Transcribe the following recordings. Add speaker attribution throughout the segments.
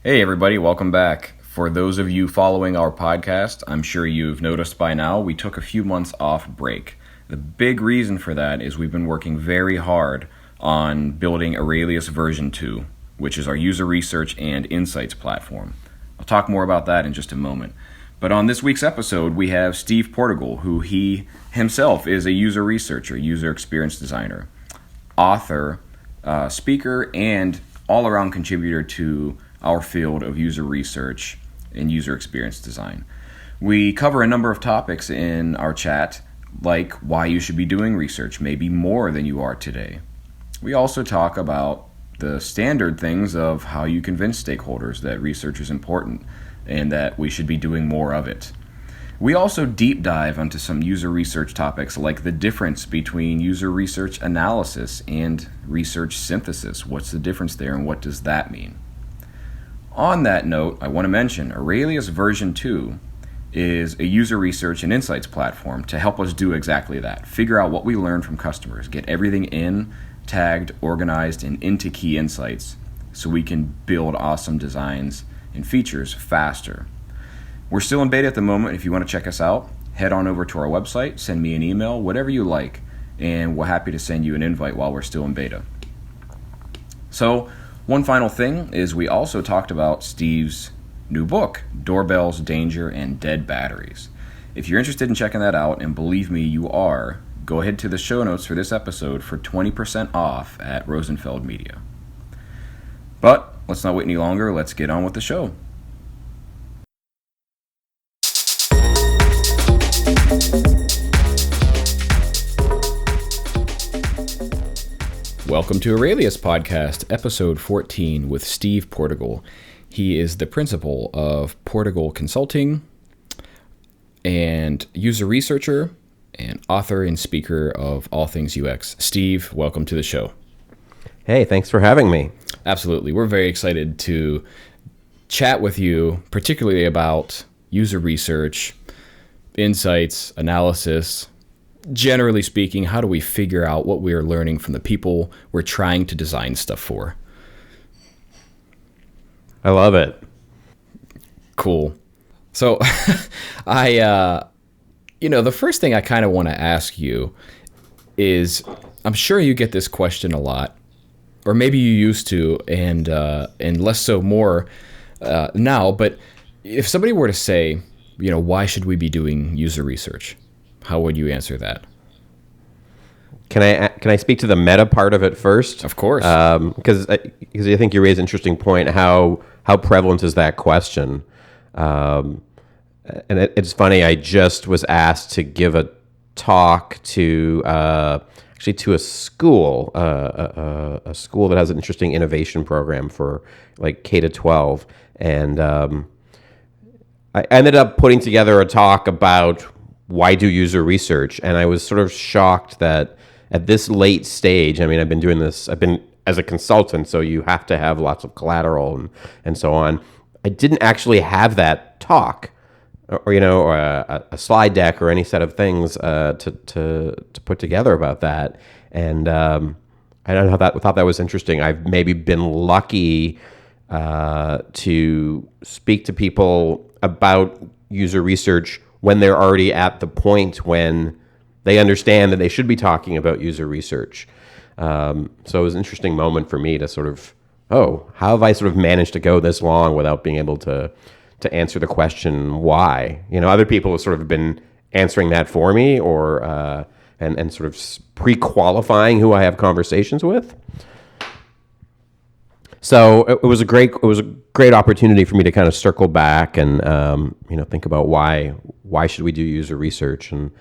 Speaker 1: Hey everybody, welcome back. For those of you following our podcast, I'm sure you've noticed by now we took a few months off break. The big reason for that is we've been working very hard on building Aurelius version 2, which is our user research and insights platform. I'll talk more about that in just a moment. But on this week's episode, we have Steve Portigal, who he himself is a user researcher, user experience designer, author, speaker, and all-around contributor to our field of user research and user experience design. We cover a number of topics in our chat, like why you should be doing research, maybe more than you are today. We also talk about the standard things of how you convince stakeholders that research is important and that we should be doing more of it. We also deep dive into some user research topics like the difference between user research analysis and research synthesis. What's the difference there and what does that mean? On that note, I want to mention Aurelius version 2 is a user research and insights platform to help us do exactly that. Figure out what we learn from customers, get everything in, tagged, organized, and into key insights so we can build awesome designs and features faster. We're still in beta at the moment. If you want to check us out, head on over to our website, send me an email, whatever you like, and we're happy to send you an invite while we're still in beta. So, one final thing is we also talked about Steve's new book, Doorbells, Danger, and Dead Batteries. If you're interested in checking that out, and believe me, you are, go ahead to the show notes for this episode for 20% off at Rosenfeld Media. But let's not wait any longer. Let's get on with the show. Welcome to Aurelius Podcast, episode 14 with Steve Portigal. He is the principal of Portigal Consulting and user researcher and author and speaker of all things UX. Steve, welcome to the show.
Speaker 2: Hey, thanks for having me.
Speaker 1: Absolutely. We're very excited to chat with you, particularly about user research, insights, analysis. Generally speaking, how do we figure out what we are learning from the people we're trying to design stuff for?
Speaker 2: I love it.
Speaker 1: Cool. So the first thing I kind of want to ask you is, I'm sure you get this question a lot, or maybe you used to, and less so more now, but if somebody were to say, why should we be doing user research? How would you answer that?
Speaker 2: Can I speak to the meta part of it first?
Speaker 1: Of course.
Speaker 2: Because I think you raise an interesting point. How prevalent is that question? And it's funny. I just was asked to give a talk to a school, a school that has an interesting innovation program for like K to 12, and I ended up putting together a talk about why do user research? And I was sort of shocked that at this late stage, I've been doing this, I've been as a consultant, so you have to have lots of collateral and so on. I didn't actually have that talk or a slide deck or any set of things to put together about that. And I thought that was interesting. I've maybe been lucky to speak to people about user research when they're already at the point when they understand that they should be talking about user research. So it was an interesting moment for me to sort of, how have I sort of managed to go this long without being able to answer the question why? Other people have sort of been answering that for me, or and sort of pre-qualifying who I have conversations with. So it was a great opportunity for me to kind of circle back and think about why should we do user research. And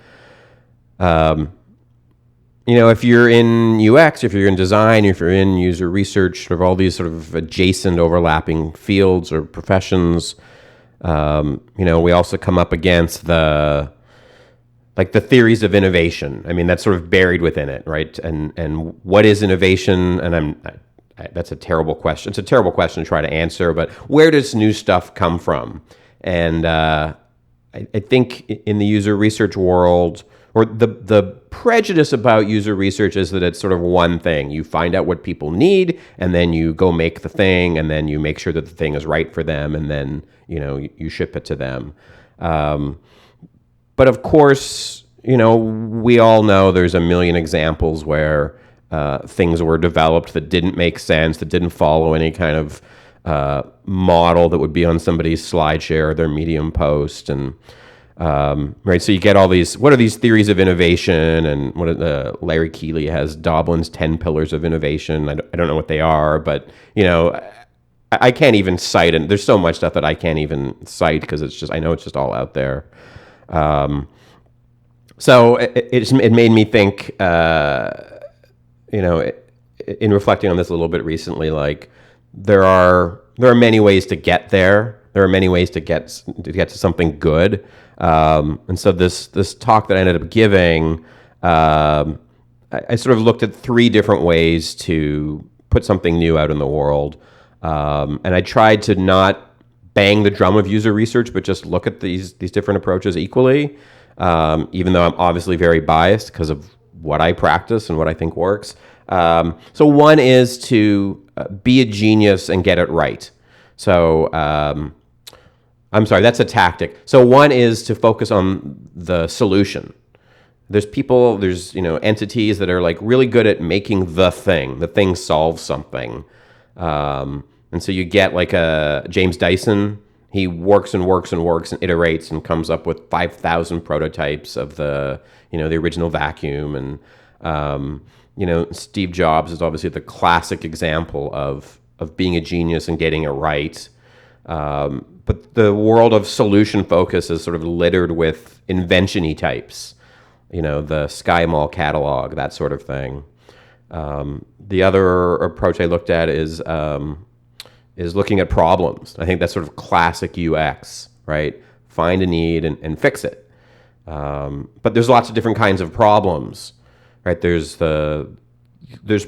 Speaker 2: if you're in UX, if you're in design, if you're in user research, sort of all these sort of adjacent overlapping fields or professions, we also come up against the theories of innovation. That's sort of buried within it, right? And what is innovation? And that's a terrible question. It's a terrible question to try to answer, but where does new stuff come from? And I think in the user research world, or the prejudice about user research is that it's sort of one thing. You find out what people need, and then you go make the thing, and then you make sure that the thing is right for them, and then you ship it to them. But of course, we all know there's a million examples where things were developed that didn't make sense, that didn't follow any kind of model that would be on somebody's SlideShare or their Medium post, and right. So you get all these. What are these theories of innovation? And Larry Keeley has Doblin's 10 pillars of innovation. I don't know what they are, but I can't even cite, and there's so much stuff that I can't even cite because I know it's just all out there. So it made me think, in reflecting on this a little bit recently, like there are many ways to get there. There are many ways to get to something good. And so this talk that I ended up giving, I sort of looked at 3 different ways to put something new out in the world. And I tried to not bang the drum of user research, but just look at these different approaches equally, even though I'm obviously very biased because of what I practice and what I think works. So one is to be a genius and get it right. So I'm sorry, that's a tactic. So one is to focus on the solution. There's entities that are like really good at making the thing solves something. And so you get like a James Dyson. He works and works and works and iterates and comes up with 5,000 prototypes of the original vacuum. And Steve Jobs is obviously the classic example of being a genius and getting it right. But the world of solution focus is sort of littered with invention-y types, the Sky Mall catalog, that sort of thing. The other approach I looked at is looking at problems. I think that's sort of classic UX, right? Find a need and fix it. But there's lots of different kinds of problems, right? There's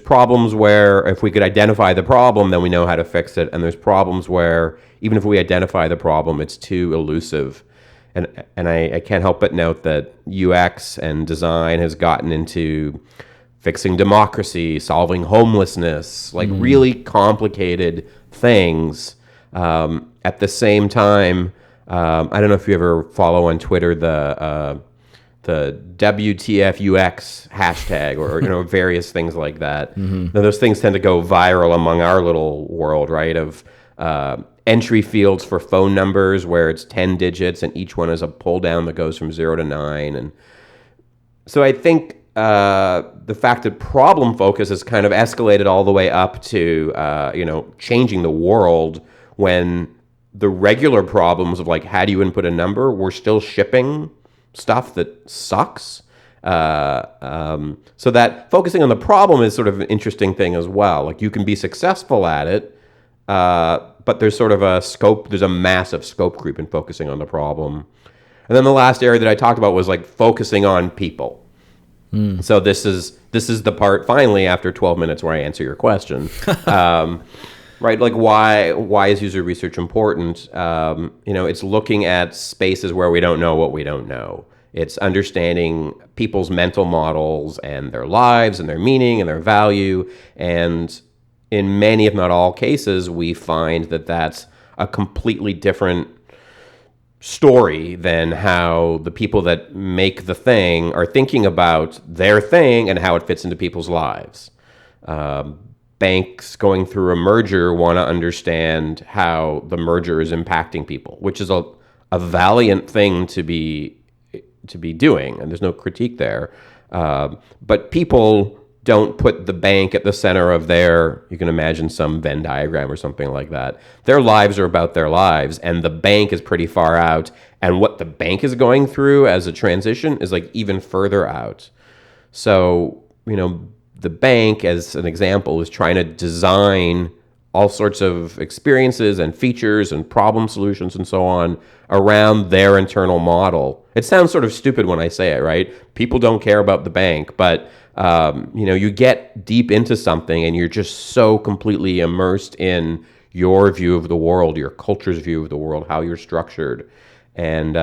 Speaker 2: problems where if we could identify the problem, then we know how to fix it. And there's problems where even if we identify the problem, it's too elusive. And I can't help but note that UX and design has gotten into fixing democracy, solving homelessness, like really complicated things. At the same time, I don't know if you ever follow on Twitter the WTF UX hashtag or various things like that. Now, those things tend to go viral among our little world, right? Of entry fields for phone numbers where it's 10 digits and each one is a pull down that goes from 0 to 9. And so I think the fact that problem focus has kind of escalated all the way up to changing the world when the regular problems of like how do you input a number, we're still shipping stuff that sucks. So that focusing on the problem is sort of an interesting thing as well. Like you can be successful at it, but there's sort of there's a massive scope creep in focusing on the problem. And then the last area that I talked about was like focusing on people. So this is the part finally after 12 minutes where I answer your question. Right, like why is user research important? It's looking at spaces where we don't know what we don't know. It's understanding people's mental models and their lives and their meaning and their value. And in many, if not all cases, we find that that's a completely different story than how the people that make the thing are thinking about their thing and how it fits into people's lives. Banks going through a merger want to understand how the merger is impacting people, which is a valiant thing to be doing, and there's no critique there. But people don't put the bank at the center of you can imagine some Venn diagram or something like that. Their lives are about their lives, and the bank is pretty far out, and what the bank is going through as a transition is like even further out. So, the bank, as an example, is trying to design all sorts of experiences and features and problem solutions and so on around their internal model. It sounds sort of stupid when I say it, right? People don't care about the bank, but you get deep into something and you're just so completely immersed in your view of the world, your culture's view of the world, how you're structured. And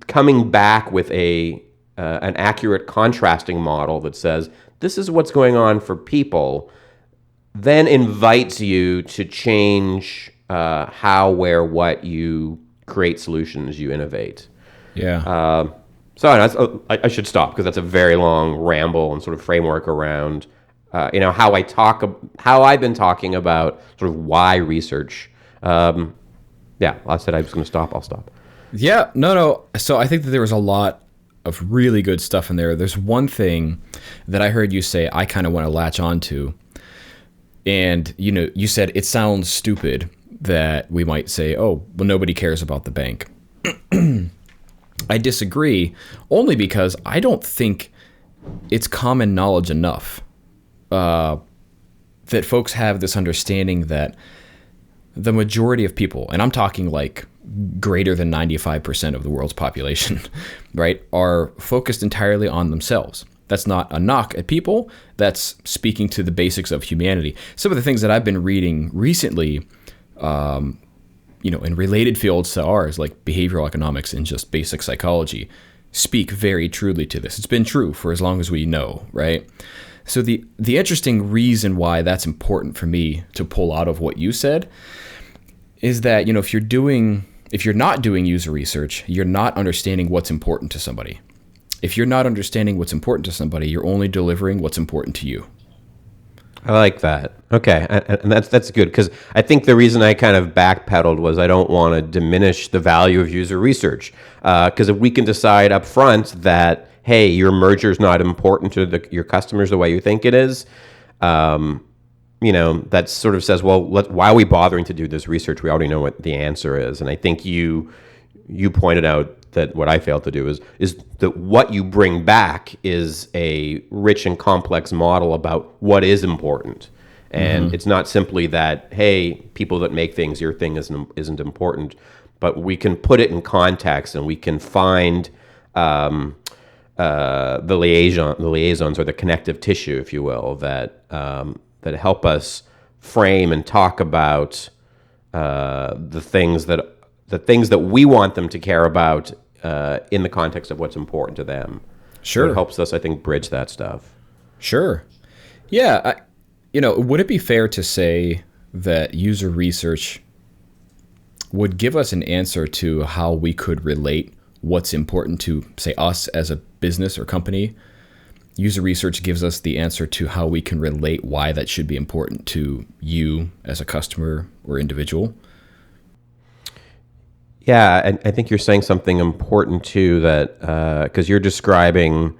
Speaker 2: coming back with an accurate contrasting model that says this is what's going on for people, then invites you to change how, where, what you create solutions, you innovate.
Speaker 1: Yeah.
Speaker 2: I should stop because that's a very long ramble and sort of framework around how I've been talking about sort of why research. I said I was going to stop. I'll stop.
Speaker 1: Yeah, no. So I think that there was a lot of really good stuff in there. There's one thing that I heard you say I kind of want to latch on to. And, you said it sounds stupid that we might say, oh, well, nobody cares about the bank. I disagree, only because I don't think it's common knowledge enough that folks have this understanding that the majority of people, and I'm talking like greater than 95% of the world's population, right, are focused entirely on themselves. That's not a knock at people. That's speaking to the basics of humanity. Some of the things that I've been reading recently, in related fields to ours, like behavioral economics and just basic psychology, speak very truly to this. It's been true for as long as we know, right? So the interesting reason why that's important for me to pull out of what you said is that, if you're not doing user research, you're not understanding what's important to somebody. If you're not understanding what's important to somebody, you're only delivering what's important to you.
Speaker 2: I like that. Okay, and that's good, because I think the reason I kind of backpedaled was I don't want to diminish the value of user research. Because if we can decide up front that, hey, your merger is not important to your customers the way you think it is, that sort of says, well, why are we bothering to do this research? We already know what the answer is. And I think you pointed out that what I failed to do is that what you bring back is a rich and complex model about what is important. And it's not simply that, hey, people that make things, your thing isn't important, but we can put it in context and we can find the liaisons or the connective tissue, if you will, that help us frame and talk about the things that we want them to care about in the context of what's important to them.
Speaker 1: Sure.
Speaker 2: So it helps us, I think, bridge that stuff.
Speaker 1: Sure. Yeah. Would it be fair to say that user research would give us an answer to how we could relate what's important to, say, us as a business or company? User research gives us the answer to how we can relate why that should be important to you as a customer or individual.
Speaker 2: Yeah, and I think you're saying something important too, that because you're describing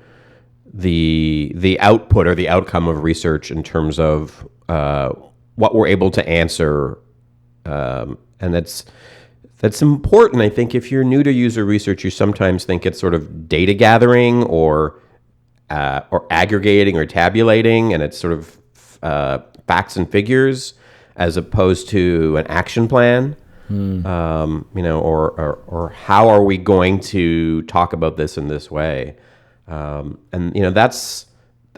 Speaker 2: the output or the outcome of research in terms of what we're able to answer, and that's important. I think if you're new to user research, you sometimes think it's sort of data gathering or aggregating or tabulating, and it's sort of facts and figures as opposed to an action plan. Or how are we going to talk about this in this way? That's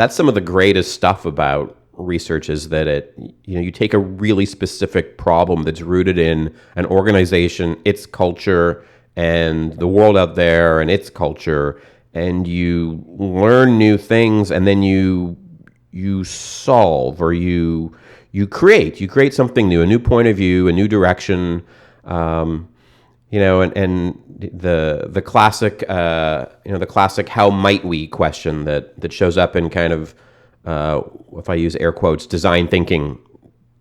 Speaker 2: some of the greatest stuff about research, is that you take a really specific problem that's rooted in an organization, its culture, and the world out there and its culture, and you learn new things, and then you solve, or you create something new, a new point of view, a new direction. And the classic, the classic "how might we" question that shows up in kind of, if I use air quotes, design thinking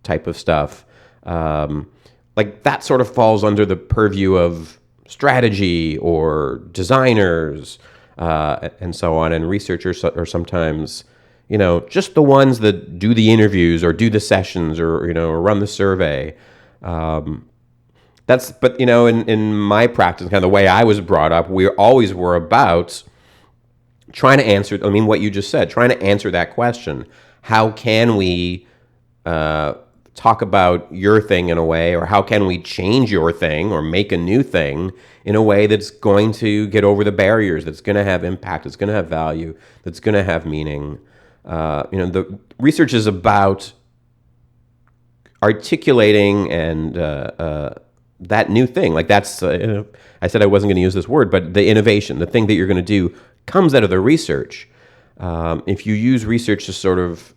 Speaker 2: type of stuff, like that sort of falls under the purview of strategy or designers, and so on. And researchers are sometimes, just the ones that do the interviews or do the sessions or run the survey. But in my practice, kind of the way I was brought up, we always were about trying to answer, what you just said, trying to answer that question. How can we talk about your thing in a way, or how can we change your thing or make a new thing in a way that's going to get over the barriers, that's going to have impact, that's going to have value, that's going to have meaning. The research is about articulating and that new thing. Like that's, I said I wasn't going to use this word, but the innovation, the thing that you're going to do comes out of the research. If you use research to sort of,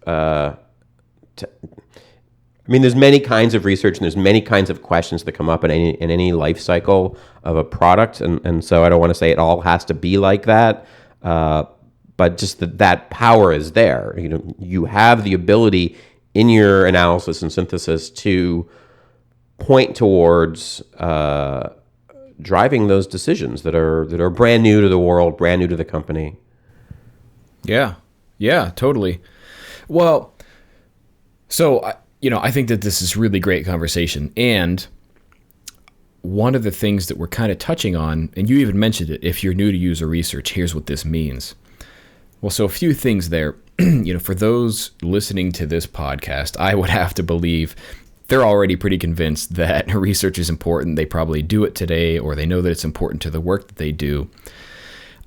Speaker 2: there's many kinds of research and there's many kinds of questions that come up in any life cycle of a product. And so I don't want to say it all has to be like that. But just that power is there. You have the ability in your analysis and synthesis to point towards driving those decisions that are brand new to the world, brand new to the company.
Speaker 1: Yeah, totally. Well, so I think that this is really great conversation, and one of the things that we're kind of touching on, and you even mentioned it, if you're new to user research, here's what this means. Well, so a few things there. For those listening to this podcast, I would have to believe they're already pretty convinced that research is important. They probably do it today, or they know that it's important to the work that they do.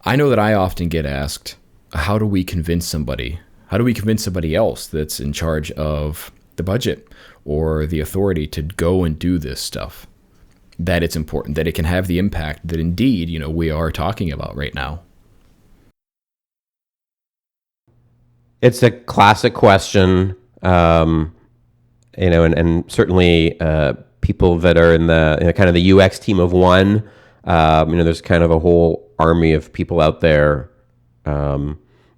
Speaker 1: I know that I often get asked, how do we convince somebody? How do we convince somebody else that's in charge of the budget or the authority to go and do this stuff, that it's important, that it can have the impact that indeed, we are talking about right now?
Speaker 2: It's a classic question, and certainly people that are in the kind of the UX team of one. There's kind of a whole army of people out there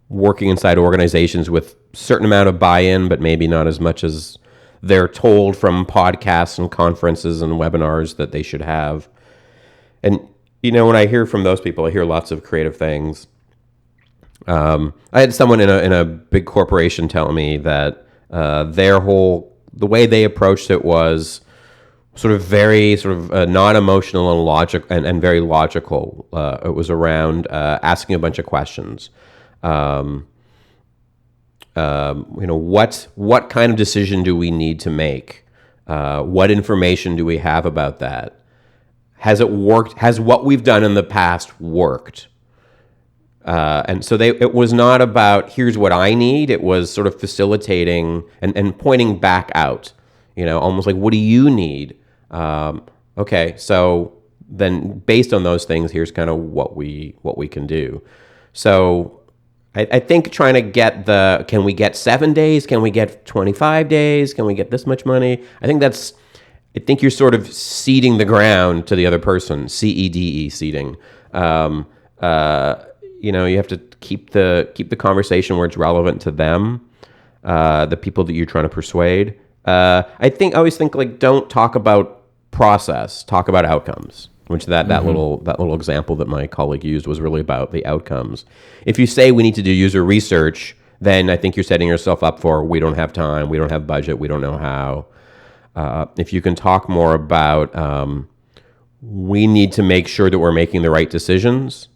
Speaker 2: working inside organizations with certain amount of buy-in, but maybe not as much as they're told from podcasts and conferences and webinars that they should have. And when I hear from those people, I hear lots of creative things. I had someone in a big corporation tell me that the way they approached it was very non-emotional and logic and very logical. It was around asking a bunch of questions. What kind of decision do we need to make? What information do we have about that? Has it worked? Has what we've done in the past worked? And so it was not about, here's what I need. It was sort of facilitating and pointing back out, almost like, what do you need? Okay, so then based on those things, here's kind of what we can do. So I think trying to get can we get 7 days? Can we get 25 days? Can we get this much money? I think you're sort of seeding the ground to the other person, CEDE, seeding. You have to keep the conversation where it's relevant to them, the people that you're trying to persuade. I always think like, don't talk about process, talk about outcomes. Which that little example that my colleague used was really about the outcomes. If you say we need to do user research, then I think you're setting yourself up for, we don't have time, we don't have budget, we don't know how. If you can talk more about, we need to make sure that we're making the right decisions.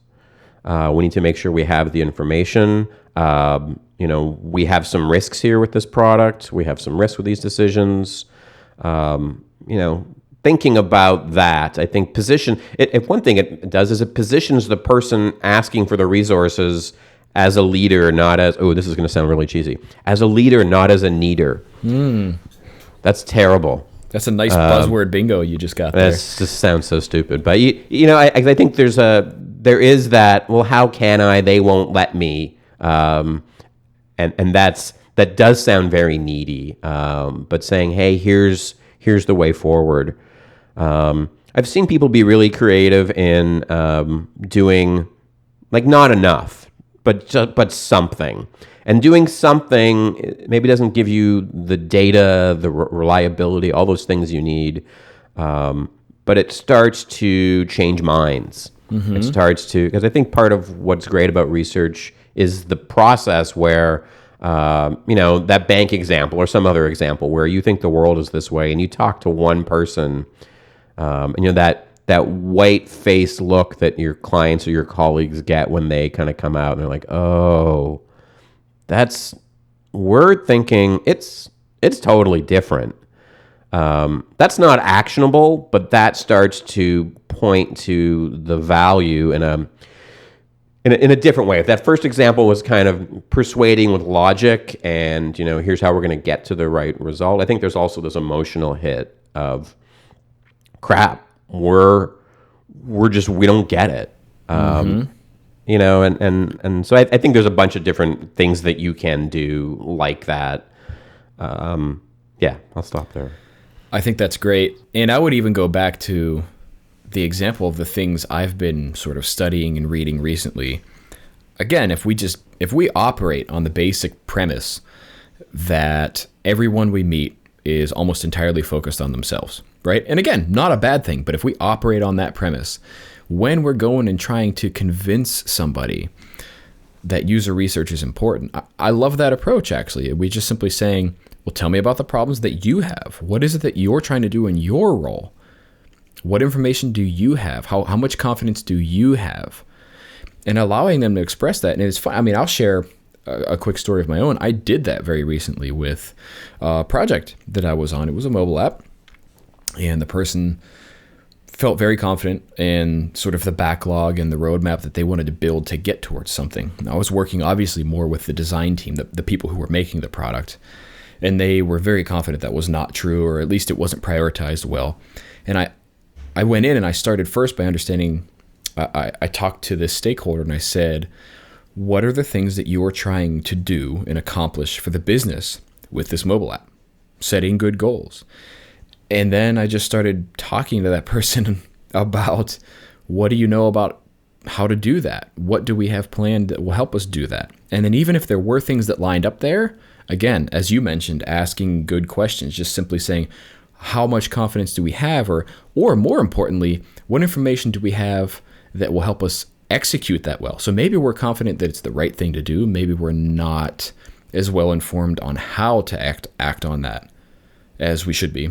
Speaker 2: We need to make sure we have the information. We have some risks here with this product. We have some risks with these decisions. Thinking about that, I think if one thing it does is it positions the person asking for the resources as a leader, not as, this is going to sound really cheesy, as a leader, not as a needer. That's terrible.
Speaker 1: That's a nice buzzword bingo you just got there.
Speaker 2: That just sounds so stupid. But, I think there is that, well, how can I? They won't let me. And that does sound very needy. But saying, hey, here's the way forward. I've seen people be really creative in doing, like, not enough, but something. And doing something maybe doesn't give you the data, the reliability, all those things you need, but it starts to change minds. Mm-hmm. It starts to, because I think part of what's great about research is the process where, that bank example or some other example where you think the world is this way and you talk to one person, and that white face look that your clients or your colleagues get when they kind of come out and they're like, oh, we're thinking it's totally different. That's not actionable, but that starts to point to the value in a different way. If that first example was kind of persuading with logic and, here's how we're going to get to the right result, I think there's also this emotional hit of, crap, we don't get it. You know, and so I think there's a bunch of different things that you can do like that. Yeah, I'll stop there.
Speaker 1: I think that's great. And I would even go back to the example of the things I've been sort of studying and reading recently. Again, if we operate on the basic premise that everyone we meet is almost entirely focused on themselves, right? And again, not a bad thing, but if we operate on that premise, when we're going and trying to convince somebody that user research is important, I love that approach, actually. We just simply saying, well, tell me about the problems that you have. What is it that you're trying to do in your role? What information do you have? How much confidence do you have? And allowing them to express that. And it's fun. I mean, I'll share a quick story of my own. I did that very recently with a project that I was on. It was a mobile app. And the person felt very confident in sort of the backlog and the roadmap that they wanted to build to get towards something. I was working obviously more with the design team, the people who were making the product. And they were very confident that was not true, or at least it wasn't prioritized well. And I went in and I started first by understanding, I talked to this stakeholder and I said, what are the things that you are trying to do and accomplish for the business with this mobile app? Setting good goals. And then I just started talking to that person about, what do you know about how to do that? What do we have planned that will help us do that? And then even if there were things that lined up there, again, as you mentioned, asking good questions, just simply saying, how much confidence do we have? Or more importantly, what information do we have that will help us execute that well? So maybe we're confident that it's the right thing to do. Maybe we're not as well informed on how to act on that as we should be.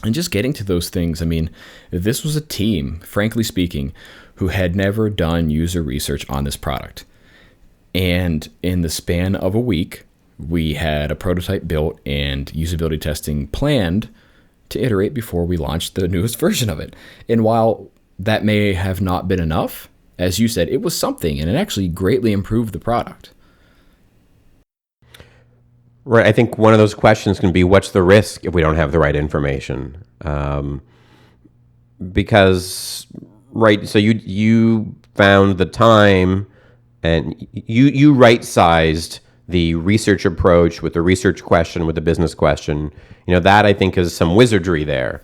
Speaker 1: And just getting to those things, I mean, this was a team, frankly speaking, who had never done user research on this product. And in the span of a week, we had a prototype built and usability testing planned to iterate before we launched the newest version of it. And while that may have not been enough, as you said, it was something, and it actually greatly improved the product.
Speaker 2: Right. I think one of those questions can be, what's the risk if we don't have the right information? Because, right, so you found the time and you right-sized the research approach with the research question, with the business question. You know, that I think is some wizardry there.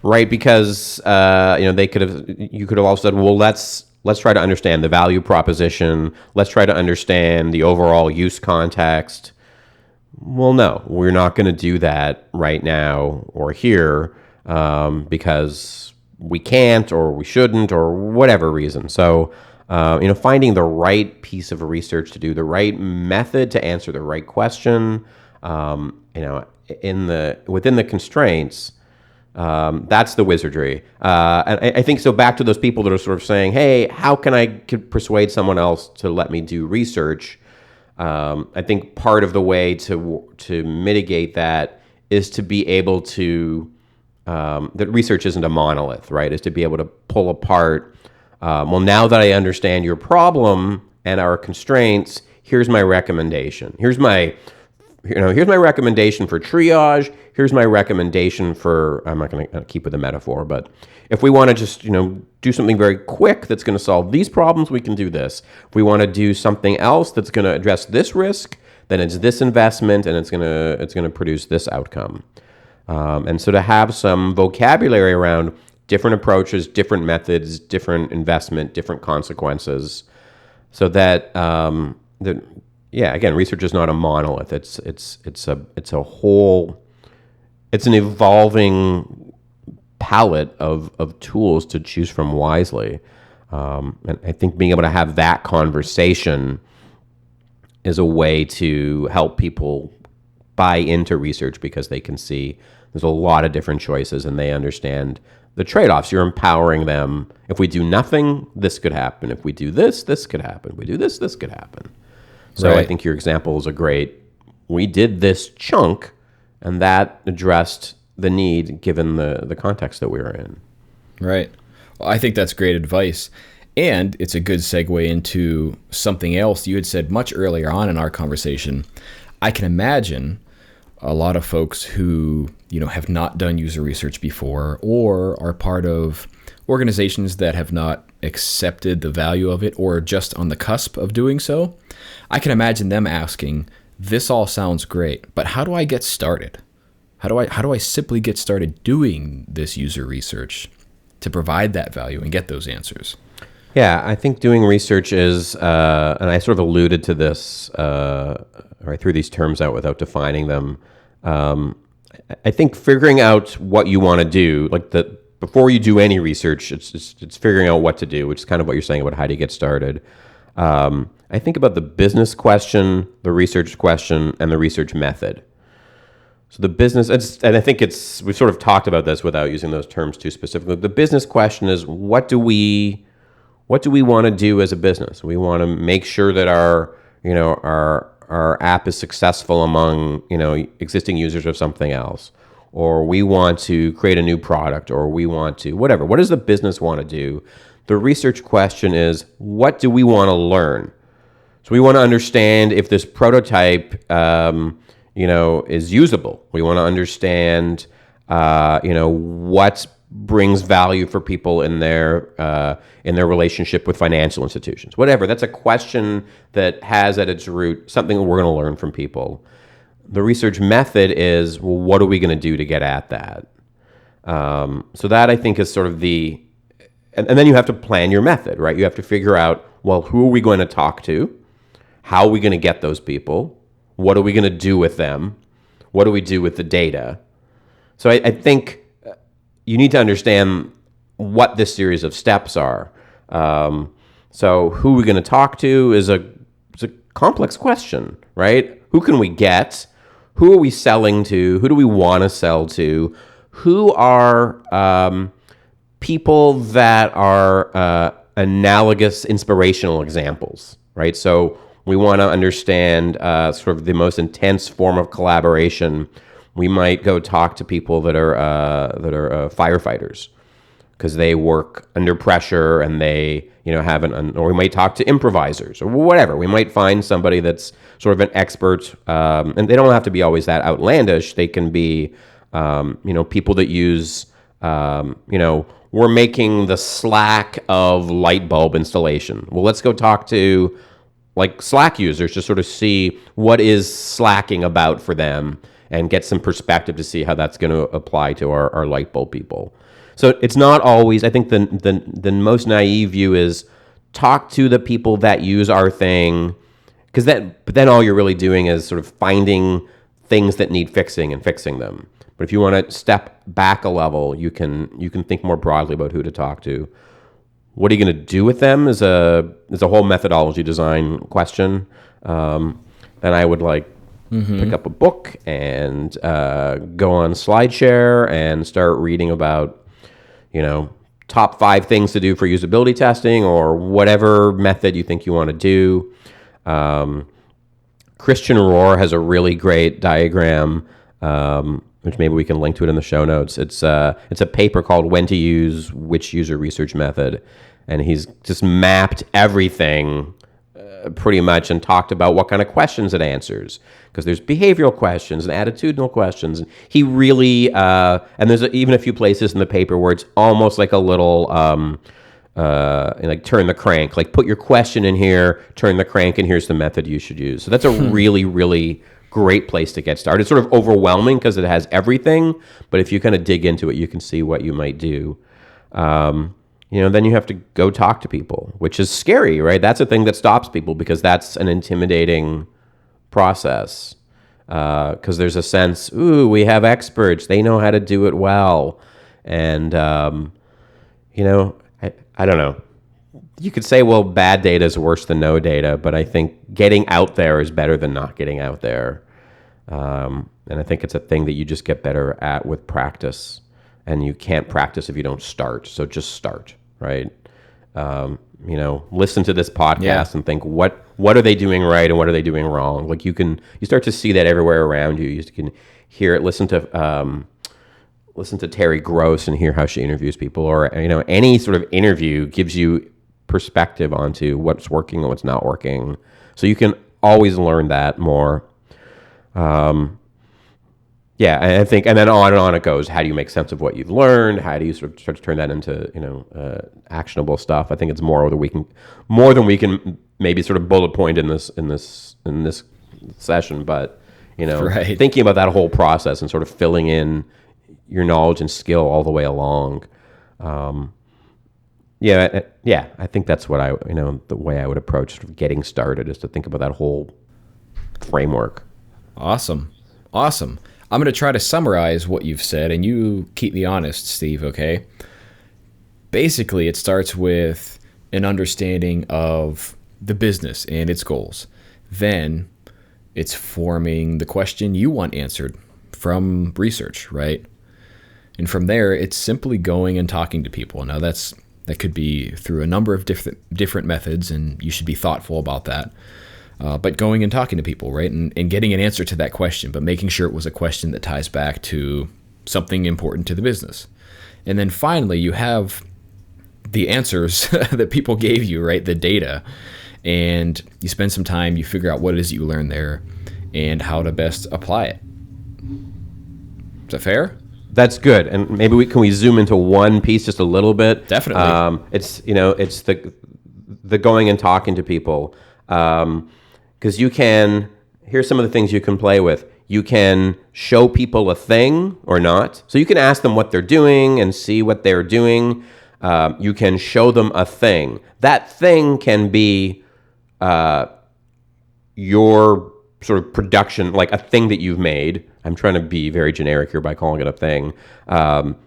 Speaker 2: Right, because you could have also said, well, let's try to understand the value proposition. Let's try to understand the overall use context. Well, no, we're not going to do that right now or here because we can't or we shouldn't or whatever reason. So, finding the right piece of research to do, the right method to answer the right question, within the constraints. That's the wizardry. And I think so back to those people that are sort of saying, hey, how can I persuade someone else to let me do research? I think part of the way to mitigate that is to be able to, that research isn't a monolith, right? Is to be able to pull apart, well, now that I understand your problem and our constraints, here's my recommendation. Here's my recommendation for triage. Here's my recommendation for, I'm not going to keep with the metaphor, but if we want to just, do something very quick that's going to solve these problems, we can do this. If we want to do something else that's going to address this risk, then it's this investment and it's going to produce this outcome. And so to have some vocabulary around different approaches, different methods, different investment, different consequences, so that again, research is not a monolith. It's a whole. It's an evolving palette of tools to choose from wisely, and I think being able to have that conversation is a way to help people buy into research because they can see there's a lot of different choices and they understand the trade-offs. You're empowering them. If we do nothing, this could happen. If we do this, this could happen. If we do this, this could happen. So right. I think your example is a great, we did this chunk, and that addressed the need given the context that we were in.
Speaker 1: Right. Well, I think that's great advice. And it's a good segue into something else you had said much earlier on in our conversation. I can imagine a lot of folks who, have not done user research before or are part of organizations that have not accepted the value of it or just on the cusp of doing so, I can imagine them asking, this all sounds great, but how do I get started? How do I simply get started doing this user research to provide that value and get those answers?
Speaker 2: Yeah, I think doing research is, and I sort of alluded to this, or I threw these terms out without defining them. I think figuring out what you want to do, before you do any research, it's figuring out what to do, which is kind of what you're saying about how do you get started. I think about the business question, the research question, and the research method. So the business, and I think we've sort of talked about this without using those terms too specifically. The business question is, what do we want to do as a business? We want to make sure that our app is successful among, existing users of something else, or we want to create a new product, or we want to, whatever. What does the business want to do? The research question is, what do we want to learn? So we want to understand if this prototype, is usable. We want to understand, what brings value for people in their relationship with financial institutions. Whatever. That's a question that has at its root something that we're going to learn from people. The research method is, well, what are we going to do to get at that? So that I think is sort of and then you have to plan your method, right? You have to figure out, well, who are we going to talk to? How are we going to get those people? What are we going to do with them? What do we do with the data? So I think you need to understand what this series of steps are. So who are we going to talk to is a complex question, right? Who can we get? Who are we selling to? Who do we want to sell to? Who are people that are analogous inspirational examples, right? So we want to understand sort of the most intense form of collaboration. We might go talk to people that are firefighters because they work under pressure and they or we might talk to improvisers or whatever. We might find somebody that's sort of an expert, and they don't have to be always that outlandish. They can be people that use we're making the Slack of light bulb installation. Well, let's go talk to Slack users to sort of see what is slacking about for them and get some perspective to see how that's going to apply to our light bulb people. So it's not always, I think the most naive view is talk to the people that use our thing, but then all you're really doing is sort of finding things that need fixing and fixing them. But if you want to step back a level, you can think more broadly about who to talk to. What are you going to do with them is a whole methodology design question. Then I would pick up a book and go on SlideShare and start reading about, top 5 things to do for usability testing or whatever method you think you want to do. Christian Rohr has a really great diagram, which maybe we can link to it in the show notes. It's a paper called When to Use Which User Research Method. And he's just mapped everything pretty much and talked about what kind of questions it answers. Because there's behavioral questions and attitudinal questions. And he really, and there's even a few places in the paper where it's almost like a little, turn the crank. Put your question in here, turn the crank, and here's the method you should use. So that's a really, really great place to get started. It's sort of overwhelming because it has everything. But if you kind of dig into it, you can see what you might do. Then you have to go talk to people, which is scary, right? That's a thing that stops people because that's an intimidating process. Because there's a sense, ooh, we have experts. They know how to do it well. And, I don't know. You could say, well, bad data is worse than no data, but I think getting out there is better than not getting out there. And I think it's a thing that you just get better at with practice. And you can't practice if you don't start. So just start, right? Listen to this podcast and think, what are they doing right and what are they doing wrong? You start to see that everywhere around you. You can hear it. Listen to Terry Gross and hear how she interviews people, or any sort of interview gives you perspective onto what's working and what's not working. So you can always learn that more. Yeah, and I think, and then on and on it goes. How do you make sense of what you've learned? How do you sort of start to turn that into, actionable stuff? I think it's more than we can maybe sort of bullet point in this session. But
Speaker 1: Right.
Speaker 2: thinking about that whole process and sort of filling in your knowledge and skill all the way along. Yeah, I think that's what the way I would approach sort of getting started is to think about that whole framework.
Speaker 1: Awesome. Awesome. I'm going to try to summarize what you've said, and you keep me honest, Steve, okay? Basically, it starts with an understanding of the business and its goals. Then it's forming the question you want answered from research, right? And from there, it's simply going and talking to people. Now, that could be through a number of different methods, and you should be thoughtful about that. But going and talking to people, right, and getting an answer to that question, but making sure it was a question that ties back to something important to the business. And then finally, you have the answers that people gave you, right, the data, and you spend some time, you figure out what it is you learned there and how to best apply it. Is that fair?
Speaker 2: That's good. And maybe can we zoom into one piece just a little bit?
Speaker 1: Definitely.
Speaker 2: It's the going and talking to people. Because here's some of the things you can play with. You can show people a thing or not. So you can ask them what they're doing and see what they're doing. You can show them a thing. That thing can be your sort of production, like a thing that you've made. I'm trying to be very generic here by calling it a thing.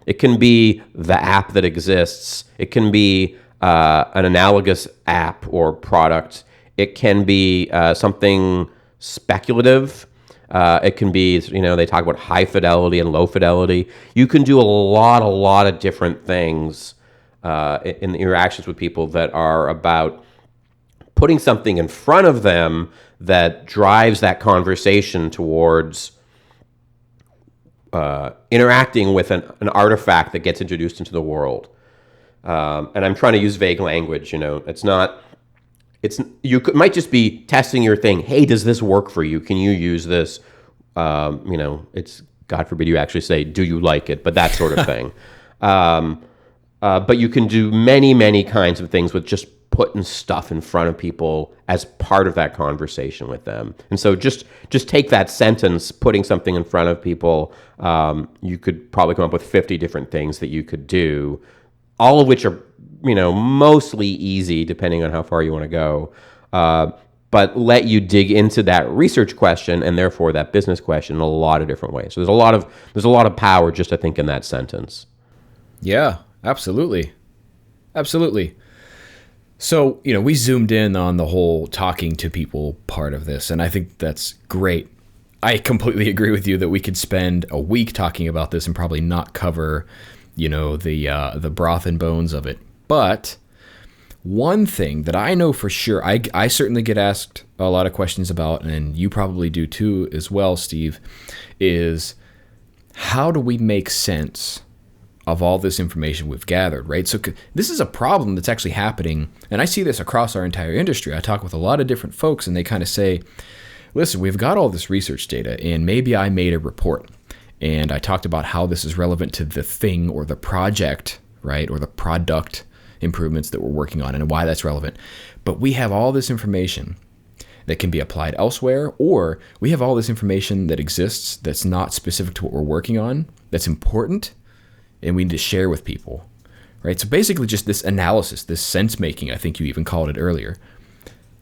Speaker 2: It can be the app that exists. It can be an analogous app or product. It can be something speculative. It can be, they talk about high fidelity and low fidelity. You can do a lot of different things in the interactions with people that are about putting something in front of them that drives that conversation towards interacting with an artifact that gets introduced into the world. And I'm trying to use vague language. Might just be testing your thing. Hey, does this work for you? Can you use this? It's God forbid you actually say, do you like it? But that sort of thing. But you can do many kinds of things with just putting stuff in front of people as part of that conversation with them. And so just take that sentence, putting something in front of people. You could probably come up with 50 different things that you could do, all of which are mostly easy depending on how far you want to go, but let you dig into that research question and therefore that business question in a lot of different ways. So there's a lot of power just I think in that sentence.
Speaker 1: Yeah, absolutely. So, we zoomed in on the whole talking to people part of this, and I think that's great. I completely agree with you that we could spend a week talking about this and probably not cover, the broth and bones of it. But one thing that I know for sure, I certainly get asked a lot of questions about, and you probably do too as well, Steve, is how do we make sense of all this information we've gathered, right? So this is a problem that's actually happening, and I see this across our entire industry. I talk with a lot of different folks, and they kind of say, listen, we've got all this research data, and maybe I made a report, and I talked about how this is relevant to the thing or the project, right, or the product improvements that we're working on and why that's relevant. But we have all this information that can be applied elsewhere, or we have all this information that exists that's not specific to what we're working on, that's important, and we need to share with people, right? So basically just this analysis, this sense making, I think you even called it earlier.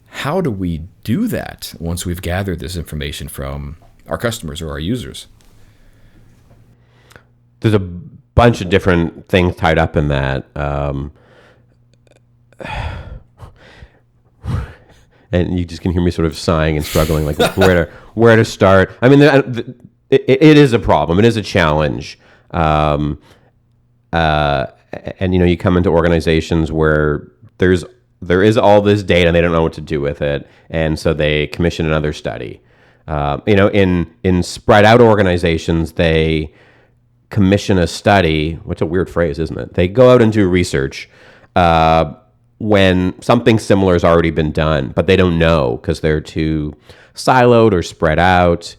Speaker 1: How do we do that once we've gathered this information from our customers or our users?
Speaker 2: There's a bunch of different things tied up in that. And you just can hear me sort of sighing and struggling, like where to start. I mean, it is a problem. It is a challenge. And you come into organizations where there is all this data and they don't know what to do with it, and so they commission another study. In spread out organizations, they commission a study. What's a weird phrase, isn't it? They go out and do research when something similar has already been done, but they don't know because they're too siloed or spread out.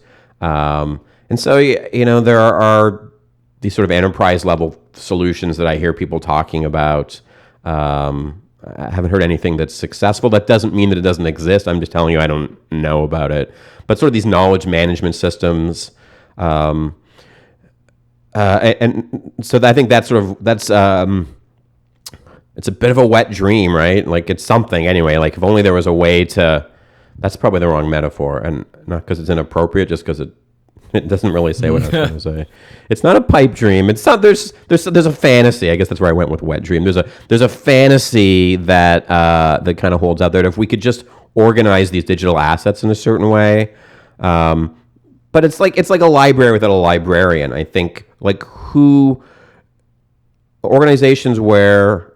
Speaker 2: And so, there are these sort of enterprise level solutions that I hear people talking about. I haven't heard anything that's successful. That doesn't mean that it doesn't exist. I'm just telling you I don't know about it. But sort of these knowledge management systems, and so I think that's it's a bit of a wet dream, right? Like it's something anyway. Like if only there was a way to. That's probably the wrong metaphor, and not because it's inappropriate, just because it doesn't really say what I was trying to say. It's not a pipe dream. It's not. There's a fantasy. I guess that's where I went with wet dream. There's a fantasy that that kind of holds out there. If we could just organize these digital assets in a certain way, but it's like a library without a librarian. I think organizations where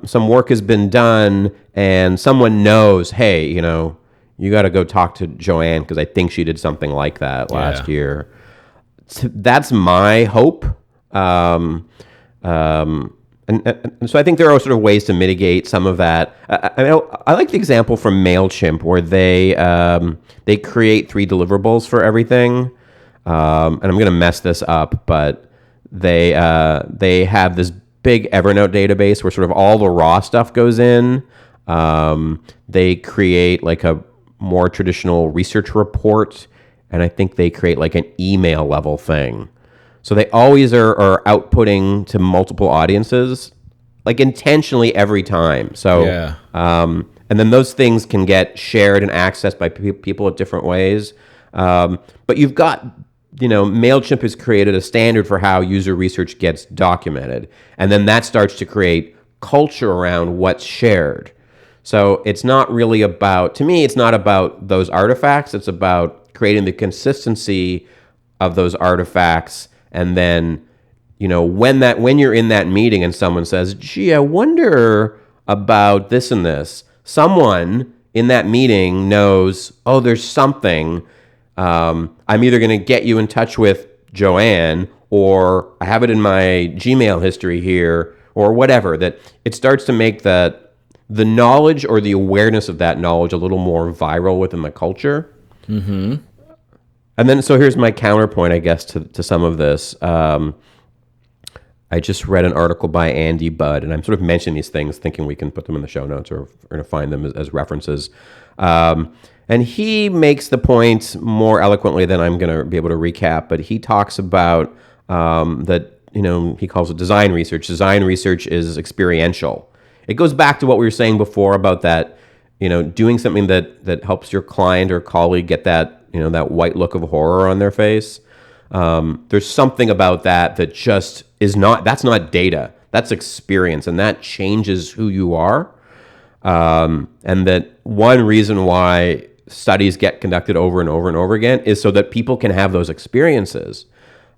Speaker 2: some work has been done and someone knows, hey, you got to go talk to Joanne because I think she did something like that last year. That's my hope. And so I think there are sort of ways to mitigate some of that. I like the example from MailChimp where they create 3 deliverables for everything. And I'm going to mess this up, but they have this big Evernote database where sort of all the raw stuff goes in. They create like a more traditional research report, and I think they create like an email level thing. So they always are outputting to multiple audiences, like intentionally every time. So, and then those things can get shared and accessed by people at different ways. But you've got, MailChimp has created a standard for how user research gets documented, and then that starts to create culture around what's shared. So it's not really about, to me, it's not about those artifacts. It's about creating the consistency of those artifacts. And then, when you're in that meeting and someone says, gee, I wonder about this and this, someone in that meeting knows, oh, there's something. I'm either going to get you in touch with Joanne, or I have it in my Gmail history here, or whatever, that it starts to make the knowledge or the awareness of that knowledge a little more viral within the culture. Mm-hmm. And then, so here's my counterpoint, I guess, to some of this. I just read an article by Andy Budd, and I'm sort of mentioning these things thinking we can put them in the show notes or we're going to find them as references. And he makes the point more eloquently than I'm going to be able to recap, but he talks about that, he calls it design research. Design research is experiential. It goes back to what we were saying before about that, doing something that helps your client or colleague get that, that white look of horror on their face. There's something about that just is that's not data, that's experience, and that changes who you are. And that one reason why studies get conducted over and over and over again is so that people can have those experiences.